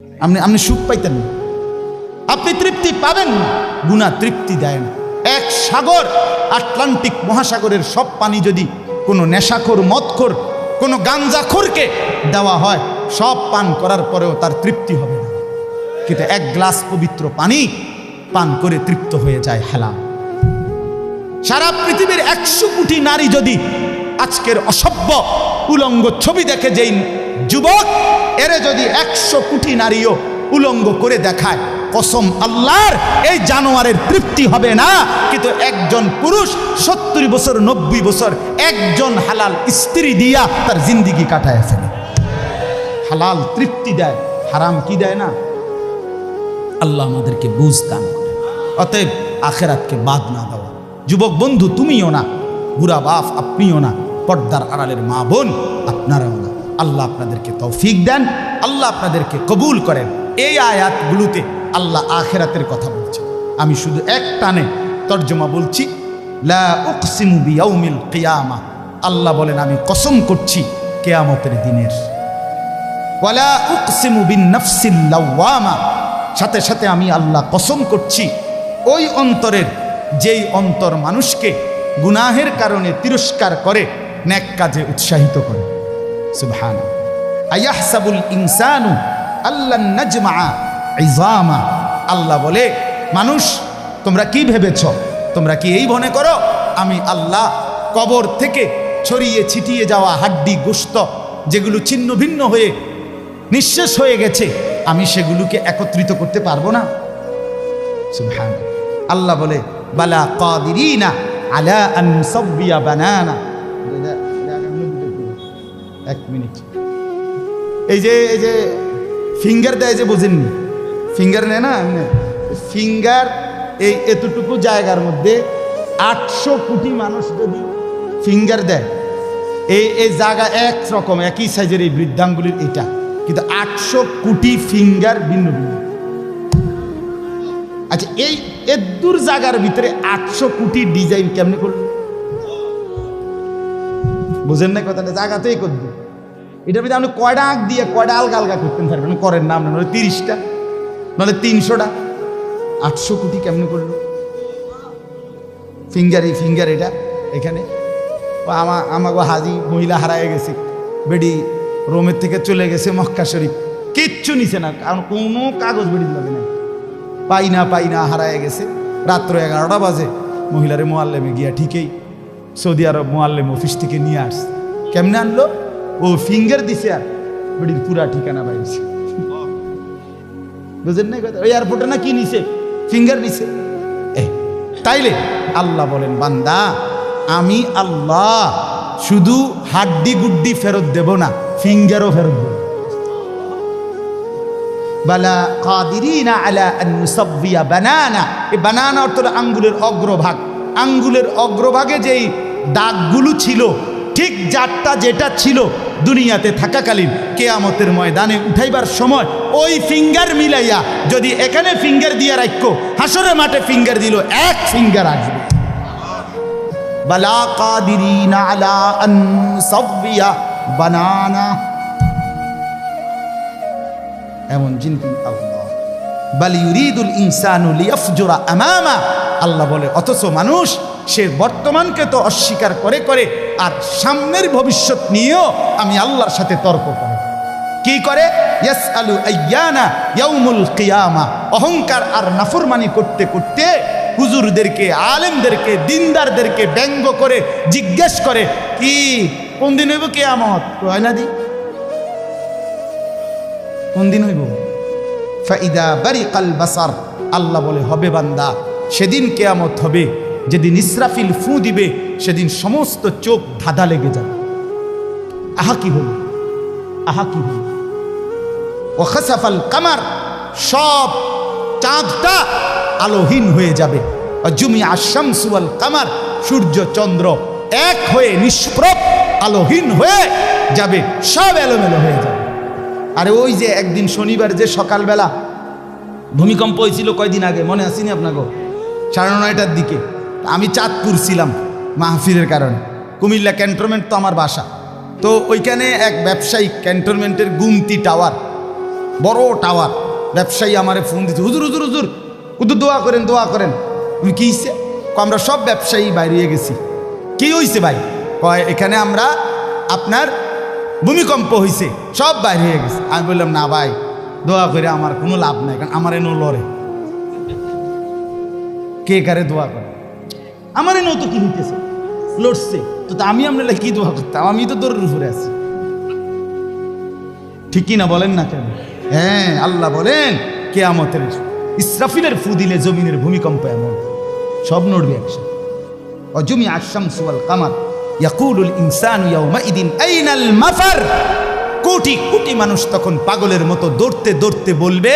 আপনি সুখ পাইতেন না, আপনি তৃপ্তি পাবেন না। গুনাহ তৃপ্তি দেয় না। এক সাগর, আটলান্টিক মহাসাগরের সব পানি যদি কোনো নেশাখোর, মদখোর, কোনো গাঞ্জাখোরকে দেওয়া হয়, সব পান করার পরেও তার তৃপ্তি হবে না। কিন্তু এক গ্লাস পবিত্র পানি পান করে তৃপ্ত হয়ে যায় হালাল। সারা পৃথিবীর 100 কোটি নারী যদি আজকের অসভ্য উলঙ্গ ছবি দেখে, যেই যুবক এরে যদি 100 কোটি নারীও উলঙ্গ করে দেখায়, কসম আল্লাহর, এই জানোয়ারের তৃপ্তি হবে না। কিন্তু একজন পুরুষ 70 বছর 90 বছর একজন হালাল স্ত্রী দিয়া তার জিন্দিগি কাটায় ফেলে। হালাল তৃপ্তি দেয়, হারাম কি দেয় না। আল্লাহ আমাদেরকে বুঝ দান করে। অতএব আখেরাতকে বাদ না দেওয়া। যুবক বন্ধু তুমিও না, বুড়া বাপ আপনিও না, পর্দার আড়ালের মা বোন আপনারাও না। আল্লাহ আপনাদেরকে তৌফিক দেন, আল্লাহ আপনাদেরকে কবুল করেন। এই আয়াতগুলোতে আল্লাহ আখেরাতের কথা বলছে। আমি শুধু এক টানে তর্জমা বলছি। লা উকসিমু বিয়াউমিল কিয়ামা, আল্লাহ বলেন আমি কসম করছি কিয়ামতের দিনের। ওয়ালা উকসিমু বিন নাফসিল লাওয়ামা, সাথে সাথে আমি আল্লাহ কসম করছি ওই অন্তরের, যেই অন্তর মানুষকে গুনাহের কারণে তিরস্কার করে, নেক কাজে উৎসাহিত করে। সুবহানাল্লাহ। আয়াহসাবুল ইনসানু আল্লান নাজমা ইজামা, আল্লাহ বলে মানুষ তোমরা কি ভেবেছ, তোমরা কি এই মনে করো আমি আল্লাহ কবর থেকে ছড়িয়ে ছিটিয়ে যাওয়া হাড্ডি গোশত যেগুলো ছিন্ন ভিন্ন হয়ে নিঃশেষ হয়ে গেছে, আমি সেগুলোকে একত্রিত করতে পারবো না? সুবহানাল্লাহ। আল্লাহ বলে বালা কাদিরিনা আলা আন নুসাব্বিয়া বানানা। এক মিনিট, এই যে ফিঙ্গার দেয় যে, বোঝেননি? ফিঙ্গার নেয় না, ফিঙ্গার এই এতটুকু জায়গার মধ্যে 800 কোটি মানুষ যদি ফিঙ্গার দেয়, এই জায়গা একরকম একই সাইজের এই বৃদ্ধাঙ্গুলির এটা, কিন্তু 800 কোটি ফিঙ্গার ভিন্ন ভিন্ন। আচ্ছা, এই এদুর জায়গার ভিতরে 800 কোটি ডিজাইন কেমনে করল? বুঝেন না কথাটা? জায়গাতেই করবে। এটার ভিতরে আপনি কয়টা আঁক দিয়ে কয়টা আলগা আলগা করতেন পারবেন? করেন না আপনার, 30টা নাহলে 300টা। 800 কোটি কেমনে করলো? ফিঙ্গার এটা এখানে আমাকে হাজি মহিলা হারায় গেছে, বেডি রোমের থেকে চলে গেছে মক্কা শরীফ, কিচ্ছু নিছে না, কারণ কোনো কাগজ বেডি লাগে না, পাই না হারায় গেছে। রাত্র 11টা বাজে মহিলারে মোয়াল্লেমে গিয়া ঠিকই সৌদি আরব মোয়াল্লেম অফিস থেকে নিয়ে আসছে। কেমনে আনলো? ও ফিঙ্গার দিছে আর বেডির পুরা ঠিকানা পাইছে। বুঝেন না কথা? ওই এয়ারপোর্টে না কি নিছে? ফিঙ্গার নিছে। তাইলে আল্লাহ বলেন বান্দা, আমি আল্লাহ শুধু হাড্ডি গুড্ডি ফেরত দেব না, ফিঙ্গারও ফেরত দেব। বালা কাদিরিনা আলা আন নুসাব্বিয়া বানানা। এই বানানা অর্থ আঙ্গুলের অগ্রভাগ। আঙ্গুলের অগ্রভাগে যেই দাগগুলো ছিল, ঠিক যারটা যেটা ছিল দুনিয়াতে থাকাকালীন, কিয়ামতের ময়দানে উঠাইবার সময় ওই ফিঙ্গার মিলাইয়া যদি এখানে ফিঙ্গার দিয়ে রাখো, হাসরের মাঠে ফিঙ্গার দিল, এক ফিঙ্গার আসবে। বালা কাদিরিনা আলা আন নুসাব্বিয়া বানানা, এমন জিনিস আল্লাহ। বাল ইউরিদুল ইনসানু লিয়াফজুরা আমামা, আল্লাহ বলে অথচ মানুষ সে বর্তমানকে তো অস্বীকার করে করে আর সামনের ভবিষ্যৎ নিয়েও আমি আল্লাহর সাথে তর্ক করে। কি করে? ইয়াসআলু আইয়ানা ইয়াউমুল কিয়ামা। অহংকার আর নাফরমানি করতে করতে হুজুরদেরকে, আলেমদেরকে, দিনদারদেরকে ব্যঙ্গ করে জিজ্ঞেস করে, কি কোন দিন হইব কিয়ামত? কয় না দি কোন দিন হইব? ফাইদা বারিকাল বাসার, আল্লাহ বলে হবে বান্দা, সেদিন কিয়ামত হবে যেদিন ইসরাফিল ফু দিবে, সেদিন সমস্ত চোখ ধাঁধা লেগে যাবে। আহা কি হল, আহা কি হল। ও খাসাফাল কামার, সব চাঁদটা আলোহীন হয়ে যাবে। জুমিয়া শামসু ওয়াল কামার, সূর্য চন্দ্র এক হয়ে নিষ্প্রভ আলোহীন হয়ে যাবে, সব এলোমেলো হয়ে যাবে। আরে ওই যে একদিন শনিবার যে সকালবেলা ভূমিকম্প হয়েছিল কয়দিন আগে, মনে আসেনি আপনাকে? 9:30টার দিকে আমি চাঁদপুর ছিলাম মাহফিলের কারণে। কুমিল্লা ক্যান্টনমেন্ট তো আমার বাসা, তো ওইখানে এক ব্যবসায়িক ক্যান্টনমেন্টের গুমতি টাওয়ার, বড় টাওয়ার। ব্যবসায়ী আমারে ফোন দিচ্ছে, হুজুর হুজুর হুজুর হুজুর দোয়া করেন দোয়া করেন। কি হয়েছে? আমরা সব ব্যবসায়ী বাইরে গেছি। কি হয়েছে ভাই? কয় এখানে আমরা আপনার ভূমিকম্প হয়েছে, সব বাইরে হয়ে গেছে। আমি বললাম না ভাই, দোয়া করে আমার কোনো লাভ নাই, কারণ আমার এনো লড়ে। কে কারে দোয়া করে? আমার এনো তো কি হইতেছে, লড়ছে তো, আমি আপনার কি দোয়া করতাম? আমি তো দৌড়ের উপরে আছি, ঠিকই না বলেন না কেন? হ্যাঁ, আল্লাহ বলেন কিয়ামতের ইসরাফিলের ফু দিলে জমিনের ভূমিকম্প এমন সব নড়বে একসাথে। অজুমি আশ-শামসু ওয়াল কামার ইয়াকুলুল ইনসানু ইয়াউমাইদিন আইনাল মাফার। কোটি কোটি মানুষ তখন পাগলের মতো দৌড়তে দৌড়তে বলবে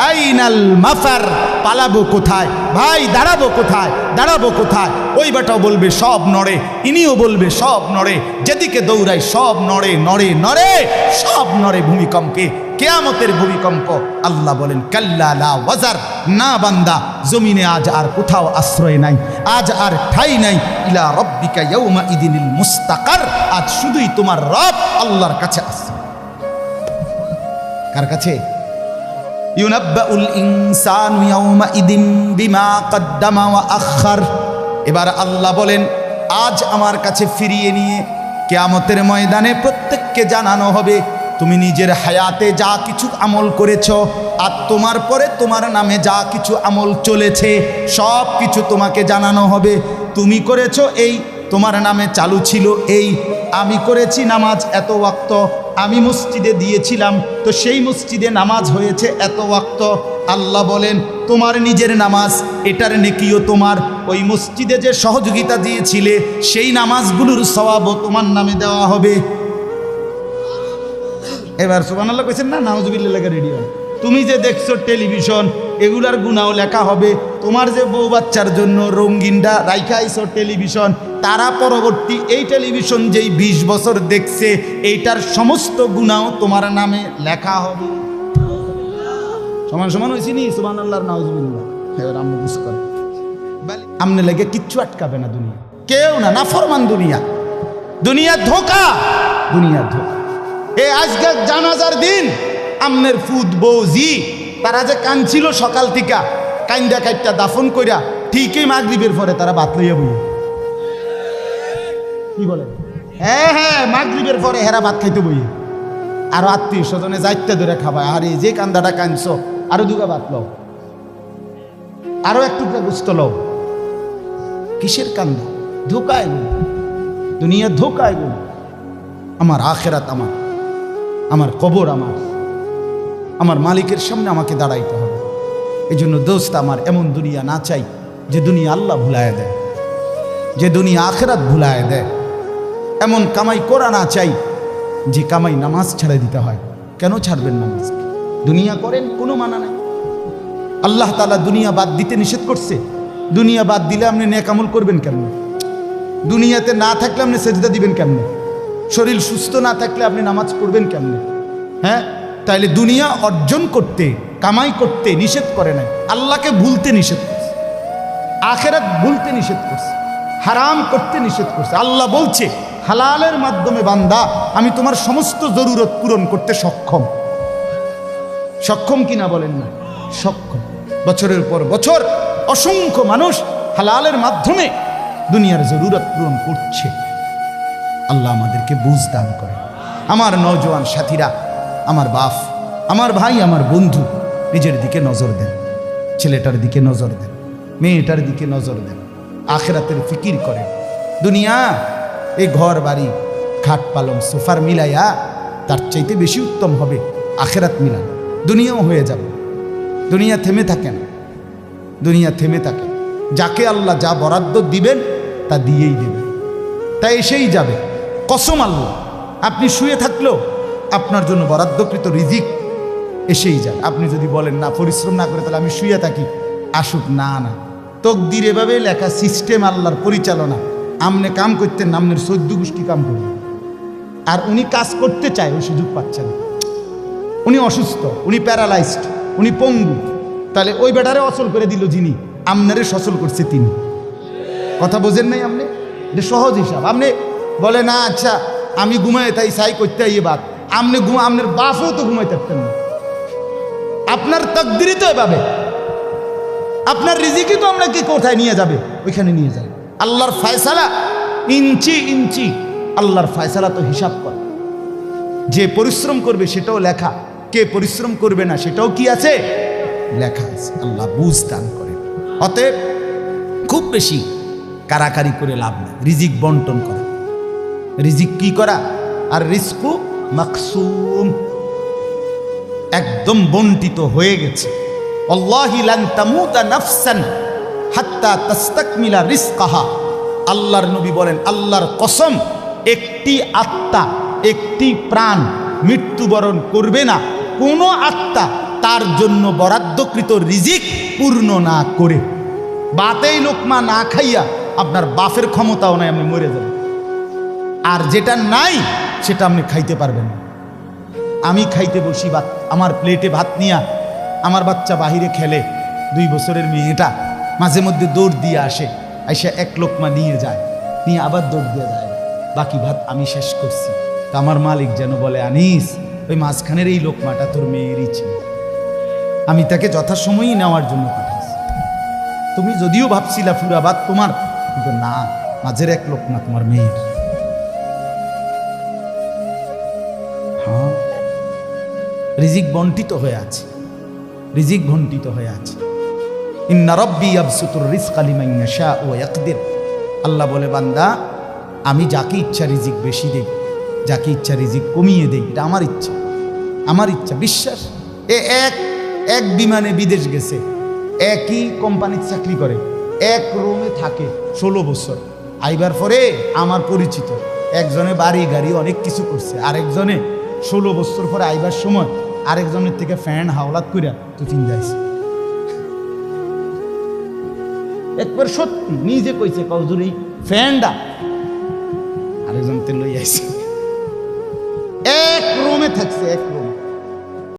আইনাল মাফার, পালাবো কোথায় ভাই, দাঁড়াবো কোথায়, দাঁড়াবো কোথায়? ওই বেটাও বলবে সব নড়ে, ইনিও বলবে সব নড়ে, যেদিকে দৌড়ায় সব নড়ে নড়ে নড়ে, সব নড়ে ভূমিকম্পে, কিয়ামতের ভূমিকম্প। আল্লাহ বলেন কাল্লা লা ওয়াজার, না বান্দা, জমিনে আজ আর কোথাও আশ্রয় নাই, আজ আর ঠাই নাই। ইলা রব্বিকা ইয়াউমা ইদিনিল মুস্তাকার, আজ শুধুই তোমার রব আল্লাহর কাছে আছে। কার কাছে? ইউনাব্বাউল ইনসানু ইয়াউমা ইদিন বিমা কদ্দামা ওয়া আখার। এবার আল্লাহ বলেন আজ আমার কাছে ফিরিয়ে নিয়ে কিয়ামতের ময়দানে প্রত্যেককে জানানো হবে তুমি নিজের হায়াতে যা কিছু আমল করেছ, আর তোমার পরে তোমার নামে যা কিছু আমল চলেছে সব কিছু তোমাকে জানানো হবে। তুমি করেছো এই, তোমার নামে চালু ছিল এই। আমি করেছি নামাজ এত ওয়াক্ত, আমি মসজিদে দিয়েছিলাম তো সেই মসজিদে নামাজ হয়েছে এত ওয়াক্ত। আল্লাহ বলেন তোমার নিজের নামাজ, এটার নেকিও তোমার, ওই মসজিদে যে সহযোগিতা দিয়েছিলে সেই নামাজগুলোর সওয়াবও তোমার নামে দেওয়া হবে। এবার সুবহানাল্লাহ কইছেন না? নাউজুবিল্লাহ লেখা রেডি হয়। তুমি যে দেখছো টেলিভিশন, এগুলার গুনাও লেখা হবে। তোমার যে বউ বাচ্চার জন্য রঙিনটা রাইখা আইছো টেলিভিশন, তারা পরবর্তী এই টেলিভিশন যেই 20 বছর দেখছে এইটার সমস্ত গুনাও তোমার নামে লেখা হবে। সমান সমান হয়েছি নি? সুবহানাল্লাহ নাউজুবিল্লাহ। এবার আম্মু বুঝ করে আমনে লেগে কিচ্ছু আটকাবে না দুনিয়া, কেউ না, না ফরমান দুনিয়া, দুনিয়া ধোকা, দুনিয়া ধোকা। এই আজকে জানাজার দিন আমনের ফুদ বৌজি তারা যে কাঁদছিল সকাল থেকে, কাইন্দা কাইটটা দাফন কইরা ঠিকই মাগরিবের পরে তারা ভাত লইয়া বই। কি বলে? হ্যাঁ হ্যাঁ, মাগরিবের পরে হেরা ভাত খাইতে বই। আরো আত্মীয় স্বজনে যাইতে ধরে খাবায়, আরে যে কান্দাটা কাঁদছ আরো দুগা ভাত লও, আরো এক টুকরা গুস্ত লও। কিসের কান্দা? ধোকা এগুলো, দুনিয়া ধোকা এগুলো। আমার আখেরাত আমার, আমার কবর আমার, আমার মালিকের সামনে আমাকে দাঁড়াইতে হবে। এই জন্য দোস্ত আমার এমন দুনিয়া না চাই যে দুনিয়া আল্লাহ ভুলায় দেয়, যে দুনিয়া আখেরাত ভুলায় দেয়। এমন কামাই করা না চাই যে কামাই নামাজ ছেড়ে দিতে হয়। কেন ছাড়বেন নামাজ? দুনিয়া করেন, কোনো মানা নাই। আল্লাহ তাআলা দুনিয়া বাদ দিতে নিষেধ করছে। দুনিয়া বাদ দিলে আপনি নেক আমল করবেন কেমনে? দুনিয়াতে না থাকলে আপনি সেজদা দিবেন কেমনে? শরীর সুস্থ না থাকলে আপনি নামাজ পড়বেন কেমনে? হ্যাঁ, তাইলে দুনিয়া অর্জন করতে, কামাই করতে নিষেধ করে নাই, আল্লাহকে ভুলতে নিষেধ করছে, আখেরাত ভুলতে নিষেধ করছে, হারাম করতে নিষেধ করছে। আল্লাহ বলছে হালালের মাধ্যমে বান্দা আমি তোমার সমস্ত জরুরত পূরণ করতে সক্ষম। সক্ষম কিনা বলেন না? সক্ষম। বছরের পর বছর অসংখ্য মানুষ হালালের মাধ্যমে দুনিয়ার জরুরত পূরণ করছে। আল্লাহ আমাদেরকে বুঝ দান করে। আমার নওজোয়ান সাথীরা, আমার বাপ, আমার ভাই, আমার বন্ধু, নিজের দিকে নজর দেন, ছেলেটার দিকে নজর দেন, মেয়েটার দিকে নজর দেন, আখেরাতের ফিকির করেন। দুনিয়া এই ঘর বাড়ি খাট পালং সোফার মিলাইয়া তার চাইতে বেশি উত্তম হবে আখেরাত মিলান। দুনিয়াও হয়ে যাবে, দুনিয়া থেমে থাকে না, দুনিয়া থেমে থাকে। যাকে আল্লাহ যা বরাদ্দ দিবেন তা দিয়েই দেবেন, তা এসেই যাবে। কসম আল্লাহ, আপনি শুয়ে থাকলেও আপনার জন্য বরাদ্দকৃত রিজিক এসেই যায়। আপনি যদি বলেন না পরিশ্রম না করে তাহলে আমি শুয়ে থাকি, আসুক। না না, তকদির এভাবে লেখা, সিস্টেম আল্লাহর পরিচালনা। আমনে কাম করতেন, আমনের 14 গোষ্ঠী কাম করবেন। আর উনি কাজ করতে চায়, ওই সুযোগ পাচ্ছেন। উনি অসুস্থ, উনি প্যারালাইজড, উনি পঙ্গু, তাহলে ওই বেটারে অচল করে দিল যিনি, আমনারে সচল করছে তিনি। কথা বোঝেন নাই আপনি? এটা সহজ হিসাব। আপনি বলে না আচ্ছা আমি ঘুমাই তাই সাই করতে ইয়ে বাদ, আপনি আপনার বাপও তো ঘুমাইতে পারতেন না, আপনার তাকদীরই তো এভাবে, আপনার রিজিকই তো আপনাকে কোথায় নিয়ে যাবে, ওইখানে নিয়ে যাবে। আল্লাহর ফয়সালা ইঞ্চি ইঞ্চি, আল্লাহর ফয়সালা তো হিসাব কর। যে পরিশ্রম করবে সেটাও লেখা, কে পরিশ্রম করবে না সেটাও কি আছে, লেখা আছে। আল্লাহ বুঝ দান করে। অতএব খুব বেশি কারাকারি করে লাভ নেই, রিজিক বন্টন করা। রিজিক কি করা? আর রিজকু মাকসুম, একদম বন্টিত হয়ে গেছে। আল্লাহি লান তামুতা নাফসান হাত্তা তাস্তাকমিলা রিজকাহা। আল্লাহর নবী বলেন, আল্লাহর কসম, একটি আত্মা, একটি প্রাণ মৃত্যুবরণ করবে না কোনো আত্মা তার জন্য বরাদ্দকৃত রিজিক পূর্ণ না করে। বাতেই লোকমা না খাইয়া আপনার বাপের ক্ষমতাও নাই, আপনি মরে যাবেন। আর যেটা নাই সেটা আপনি খাইতে পারবেন না। আমি খাইতে বসি ভাত, আমার প্লেটে ভাত নিয়া, আমার বাচ্চা বাহিরে খেলে, 2 বছরের মেয়েটা মাঝে মধ্যে দৌড় দিয়ে আসে, আইসা এক লোকমা নিয়ে যায়, নিয়ে আবার দৌড় দিয়ে যায়, বাকি ভাত আমি শেষ করছি। তা আমার মালিক যেন বলে, আনিস, ওই মাঝখানের এই লোকমাটা তোর মেয়েরই ছিল, আমি তাকে যথাসময়ই নেওয়ার জন্য পাঠাইছি। তুমি যদিও ভাবছিলা পুরা ভাত তোমার, কিন্তু না, মাঝের এক লোকমা তোমার মেয়ের। হ্যাঁ, রিজিক বন্টিত হয়ে আছে, রিজিক বন্টিত হয়ে আছে। ইন্না রাব্বি ইয়াবসুতুর রিজকা লিমান ইয়াশা ওয়া ইয়াকদির। আল্লাহ বলে, বান্দা, আমি যাকে ইচ্ছা রিজিক বেশি দেই, যাকে ইচ্ছা রিজিক কমিয়ে দেই, এটা আমার ইচ্ছা, আমার ইচ্ছা। বিশ্বাস, এক বিমানে বিদেশ গেছে, একই কোম্পানির চাকরি করে, এক রুমে থাকে 16 বছর। আইবার পরে আমার পরিচিত একজনে বাড়ি গাড়ি অনেক কিছু করছে, আরেকজনে 16 বছর পরে আইবার সময় আরেকজনের থেকে ফ্যান হাওলাত করিয়া তো চিন যাইছে। একবার সত্যি নিজে কইছে, কৌজুর এই ফ্যানটা আরেকজন তে লই আইছে। এক রুমে থাকছে, এক রুমে।